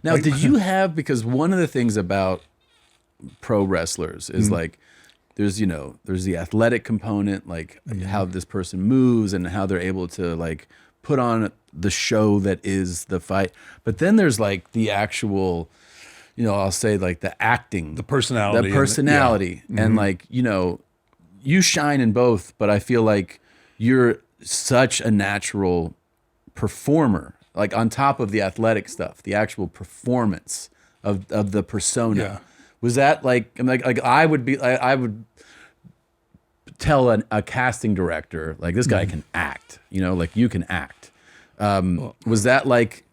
Now, did you have, because one of the things about pro wrestlers is like, there's the athletic component, like how this person moves and how they're able to like put on the show that is the fight. But then there's like the actual, I'll say like the acting, the personality, and like, you shine in both, but I feel like you're such a natural performer, like on top of the athletic stuff, the actual performance of the persona. Yeah. Was that like I would tell a casting director, like, this guy can act, like you can act. Was that like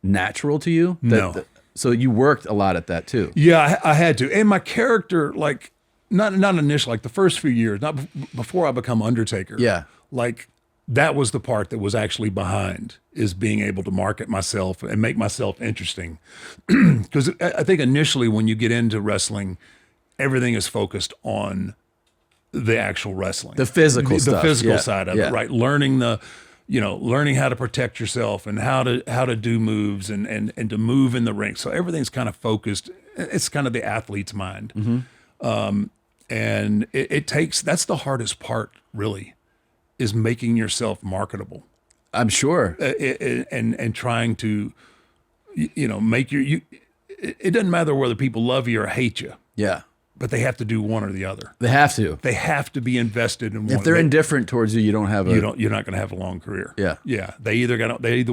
natural to you? No. So you worked a lot at that too. Yeah, I had to. And my character, like, not initially, like the first few years, not before I become Undertaker. Yeah. Like, that was the part that was actually behind, is being able to market myself and make myself interesting. Because I think initially when you get into wrestling, everything is focused on the actual wrestling. The physical stuff. The physical Yeah. side of Yeah. it, right? Learning learning how to protect yourself and how to do moves and to move in the ring. So everything's kind of focused. It's kind of the athlete's mind. And it takes, that's the hardest part, really, is making yourself marketable. I'm sure. And trying to, make it doesn't matter whether people love you or hate you. Yeah. But they have to do one or the other. They have to. They have to be invested in one. If they're indifferent towards you, you don't have you're not going to have a long career. Yeah. Yeah. They either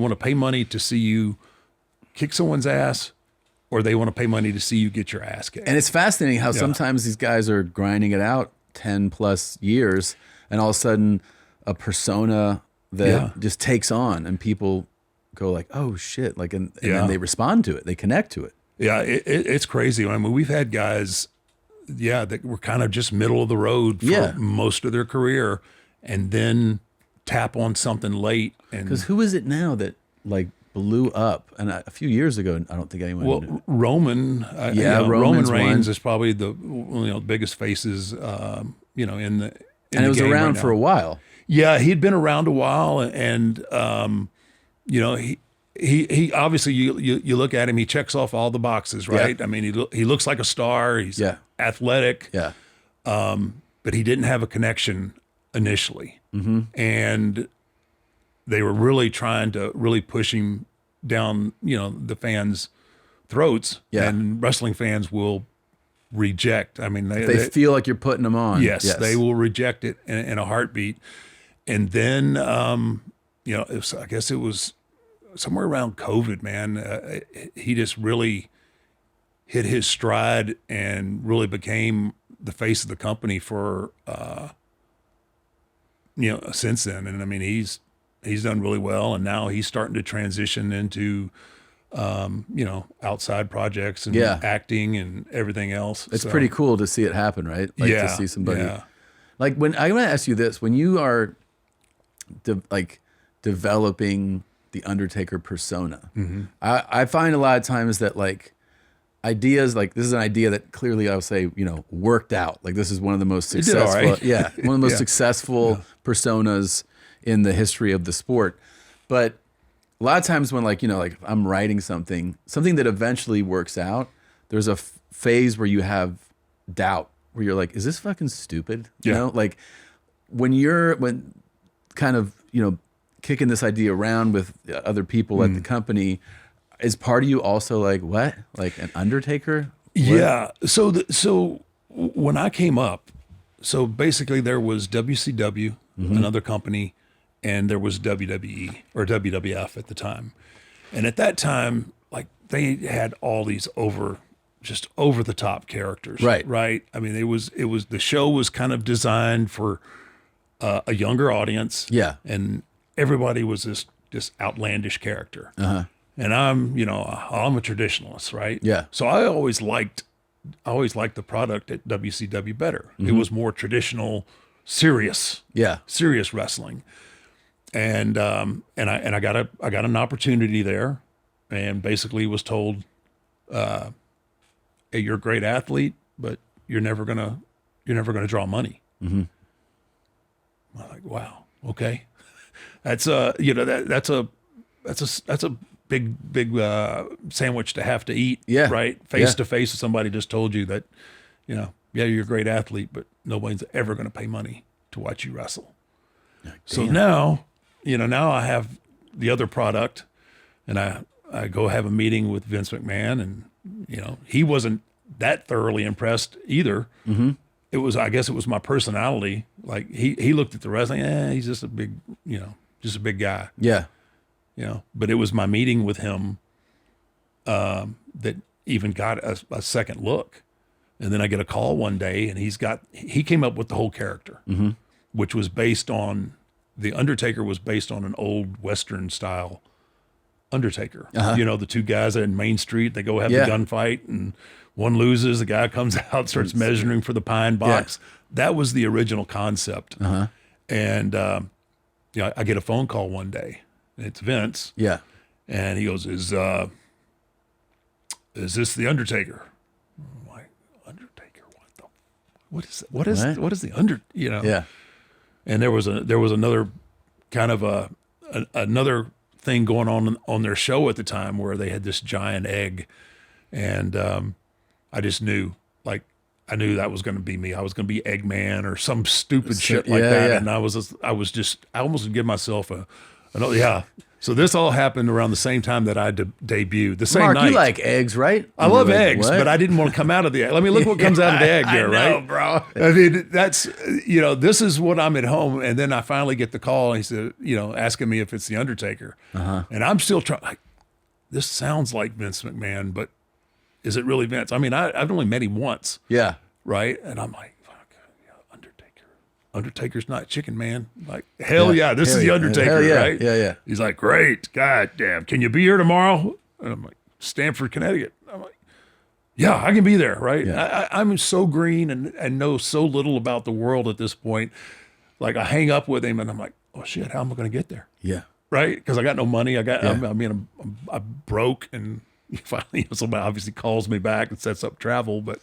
want to pay money to see you kick someone's ass, or they want to pay money to see you get your ass kicked. And it's fascinating how sometimes these guys are grinding it out 10 plus years, and all of a sudden a persona that just takes on, and people go like, oh shit. Like, and then they respond to it. They connect to it. Yeah. It's crazy. I mean, we've had guys, that were kind of just middle of the road for most of their career, and then tap on something late. Because who is it now that like blew up? And a few years ago, I don't think anyone knew. Roman. Roman Reigns is probably the biggest faces. In the and it was around for a while. Yeah, he'd been around a while, and he obviously you look at him, he checks off all the boxes, right? I mean, he looks like a star. He's athletic. Yeah. But he didn't have a connection initially. And they were really trying to push him down, the fans' throats. Yeah. And wrestling fans will reject. I mean, they feel like you're putting them on. Yes, they will reject it in a heartbeat. And then, I guess it was somewhere around COVID, man. He just really hit his stride and really became the face of the company for, since then. And I mean, he's done really well, and now he's starting to transition into, outside projects and acting and everything else. It's pretty cool to see it happen, right? Like to see somebody. Yeah. Like when I want to ask you this, when you are developing the Undertaker persona, I find a lot of times that like ideas, like this is an idea that clearly I'll say, worked out. Like this is one of the most successful, one of the most successful personas in the history of the sport. But a lot of times when like if I'm writing something that eventually works out, there's a phase where you have doubt, where you're like, is this fucking stupid? Like when kind of, kicking this idea around with other people at the company, is part of you also like, what? Like an Undertaker? What? Yeah. So when I came up, so basically there was WCW, another company, and there was WWE or WWF at the time. And at that time, like they had all these over the top characters. Right. I mean, it was the show was kind of designed for a younger audience. Yeah. And everybody was this outlandish character. And I'm a traditionalist, right? Yeah. So I always liked the product at WCW better. It was more traditional, serious wrestling. And I got an opportunity there, and basically was told, hey, you're a great athlete, but you're never gonna draw money. I'm like, wow, okay. That's a big sandwich to have to eat. Yeah. Right. Face to face with somebody just told you that, yeah, you're a great athlete, but nobody's ever going to pay money to watch you wrestle. So now, now I have the other product, and I go have a meeting with Vince McMahon, and, he wasn't that thoroughly impressed either. Mm-hmm. I guess it was my personality. Like he looked at the wrestling, he's just a big, just a big guy. Yeah. But it was my meeting with him that even got a second look. And then I get a call one day, and he came up with the whole character, mm-hmm. which was based on, the Undertaker was based on an old Western style Undertaker. Uh-huh. The two guys in Main Street, they go have the gunfight, and one loses, the guy comes out, starts measuring for the pine box. Yeah. That was the original concept. Uh-huh. And I get a phone call one day, and it's Vince. Yeah. And he goes, is this the Undertaker? What is the under, Yeah. And there was another kind of another thing going on their show at the time where they had this giant egg, and I just knew, I knew that was going to be me. I was going to be Eggman or some stupid shit like that. Yeah. And I almost would give myself yeah. So this all happened around the same time that I debuted. The same night. Mark, you like eggs, right? I love eggs, but I didn't want to come out of the egg. Let me look what comes out of the egg there, right? I know, bro. I mean, that's, this is what I'm at home. And then I finally get the call, and he said, asking me if it's the Undertaker. Uh-huh. And I'm still trying, this sounds like Vince McMahon, but is it really Vince? I mean, I've only met him once. Yeah. Right? And I'm like, Undertaker's not chicken, man. Like, hell yeah, this is the Undertaker, right? Yeah. He's like, great, god damn, can you be here tomorrow? And I'm like, Stamford, Connecticut. I'm like, yeah, I can be there, right? Yeah. I'm so green and know so little about the world at this point. Like, I hang up with him, and I'm like, oh shit, how am I going to get there? Yeah, right? Because I got no money. I'm broke, and finally somebody obviously calls me back and sets up travel, but.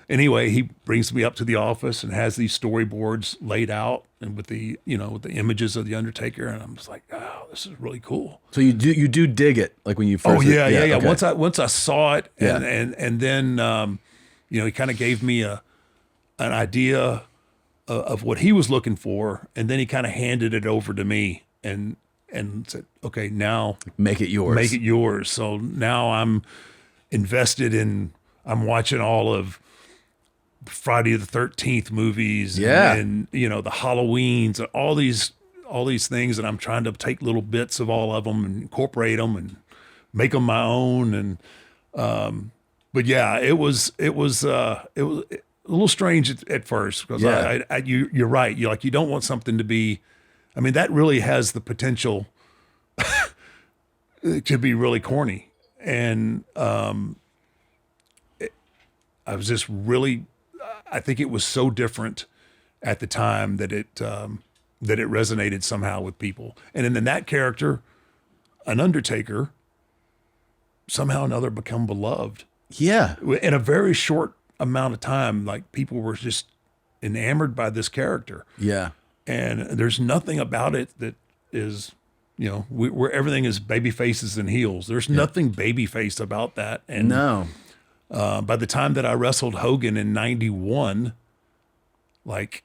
Anyway, he brings me up to the office and has these storyboards laid out, and with the with the images of the Undertaker, and I'm just like, oh, this is really cool. So you do dig it, like when you first. Oh yeah. Okay. Once I saw it, and then he kind of gave me an idea of what he was looking for, and then he kind of handed it over to me and said, okay, now make it yours. So now I'm invested in. I'm watching all of Friday the 13th movies, and the Halloweens, and all these things, and I'm trying to take little bits of all of them and incorporate them and make them my own. And but yeah, it was a little strange at first, because you're right. You don't want something to be. I mean, that really has the potential to be really corny, and I was just really. I think it was so different at the time that it resonated somehow with people. And then that character, an Undertaker, somehow or another become beloved. Yeah. In a very short amount of time, like, people were just enamored by this character. Yeah. And there's nothing about it that is, where everything is baby faces and heels. There's nothing baby faced about that. And no. By the time that I wrestled Hogan in 91, like,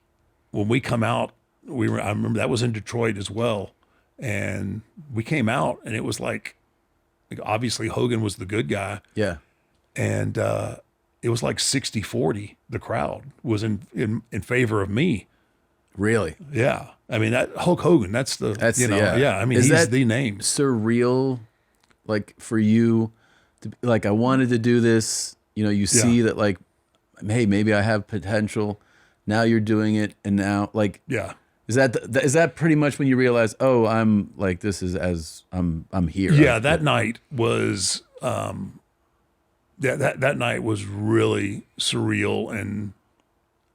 when we come out, I remember that was in Detroit as well. And we came out, and it was like obviously Hogan was the good guy. Yeah. And it was like 60-40. The crowd was in favor of me. Really? Yeah. I mean, that Hulk Hogan, I mean, he's the name. Surreal, like, for you, like, I wanted to do this. You see that, like, hey, maybe I have potential. Now you're doing it, and now, like, is that pretty much when you realize, oh, I'm like, this is as I'm here. Yeah, that night was that night was really surreal and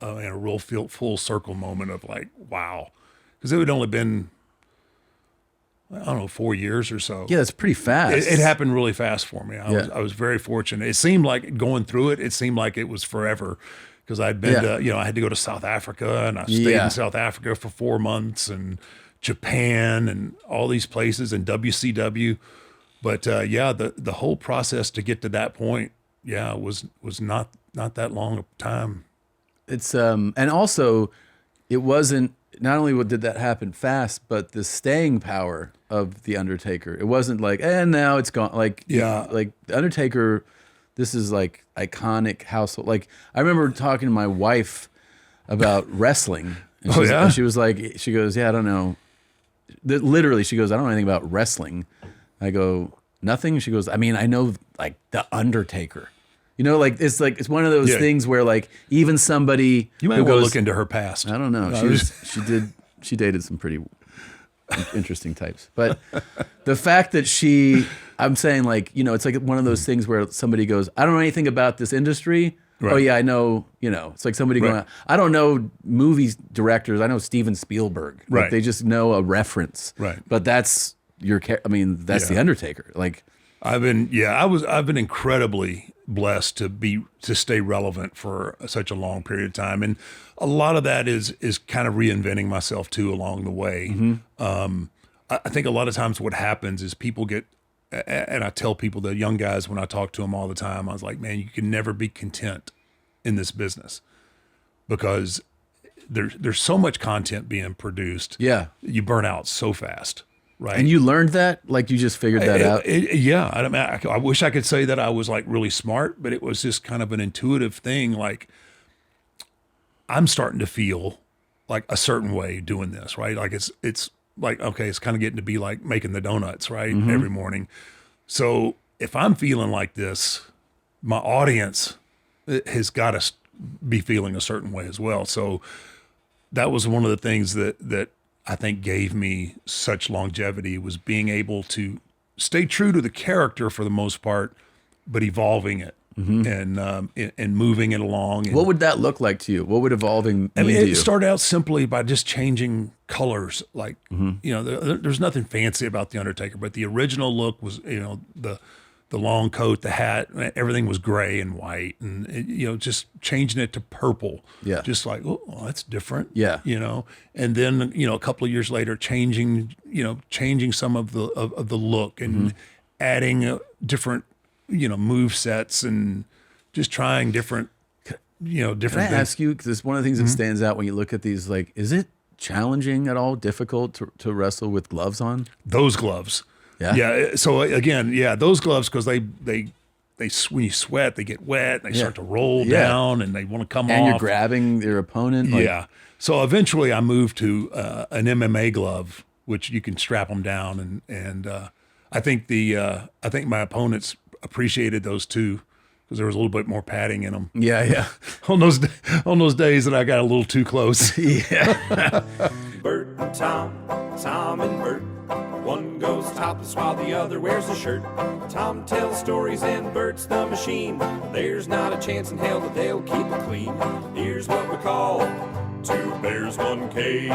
a real full circle moment of, like, wow, because it had only been, I don't know, 4 years or so. Yeah, that's pretty fast. It happened really fast for me. I was very fortunate. It seemed like going through it. It seemed like it was forever, because I'd been to, I had to go to South Africa, and I stayed in South Africa for 4 months, and Japan, and all these places, and WCW. But yeah, the whole process to get to that point, yeah, was not that long a time. It's and also it wasn't, not only did that happen fast, but the staying power of the Undertaker. It wasn't like, and now it's gone. Like, Yeah. like the Undertaker, this is like iconic household. Like, I remember talking to my wife about wrestling. And and she was like, she goes, yeah, I don't know. Literally, she goes, I don't know anything about wrestling. I go, nothing. She goes, I mean, I know like the Undertaker. You know, like it's one of those things where like even somebody you might want to look into her past. I don't know. She dated some pretty interesting types, but the fact that I'm saying like, you know, it's like one of those things where somebody goes, I don't know anything about this industry. Right. Oh yeah, I know. You know, it's like somebody going, I don't know movie directors. I know Steven Spielberg. Like, right. They just know a reference. Right. But that's that's the Undertaker. Like I've been incredibly blessed to stay relevant for such a long period of time, and a lot of that is kind of reinventing myself too along the way. Mm-hmm. I think a lot of times what happens is people get, and I tell people, the young guys, when I talk to them all the time, I was like, man, you can never be content in this business because there's so much content being produced. Yeah, you burn out so fast. Right. And you learned that? Like you just figured that out? Yeah. I mean, I wish I could say that I was like really smart, but it was just kind of an intuitive thing. Like I'm starting to feel like a certain way doing this, right? Like it's like, okay, it's kind of getting to be like making the donuts, right? Mm-hmm. Every morning. So if I'm feeling like this, my audience has got to be feeling a certain way as well. So that was one of the things that I think gave me such longevity, was being able to stay true to the character for the most part, but evolving it and moving it along. And, what would that look like to you? What would evolving mean to you? It started out simply by just changing colors. Like, you know, there's nothing fancy about the Undertaker, but the original look was, you know, the long coat, the hat, everything was gray and white, and you know, just changing it to purple. Yeah, just like, oh, that's different. Yeah, you know, and then you know, a couple of years later, changing some of the look and adding different, you know, move sets and just trying different, you know, different. Can I ask you, because it's one of the things that stands out when you look at these, like, is it challenging at all, difficult to wrestle with gloves on? Those gloves. Yeah. Yeah. So again, yeah, those gloves, because they when you sweat, they get wet and they start to roll down and they want to come off. And you're grabbing your opponent. Like, yeah. So eventually I moved to an MMA glove, which you can strap them down. And I think my opponents appreciated those too, because there was a little bit more padding in them. Yeah. Yeah. on those days that I got a little too close. Yeah. Bert and Tom and Bert. One goes topless while the other wears a shirt. Tom tells stories and Bert's the machine. There's not a chance in hell that they'll keep it clean. Here's what we call two bears, one cave.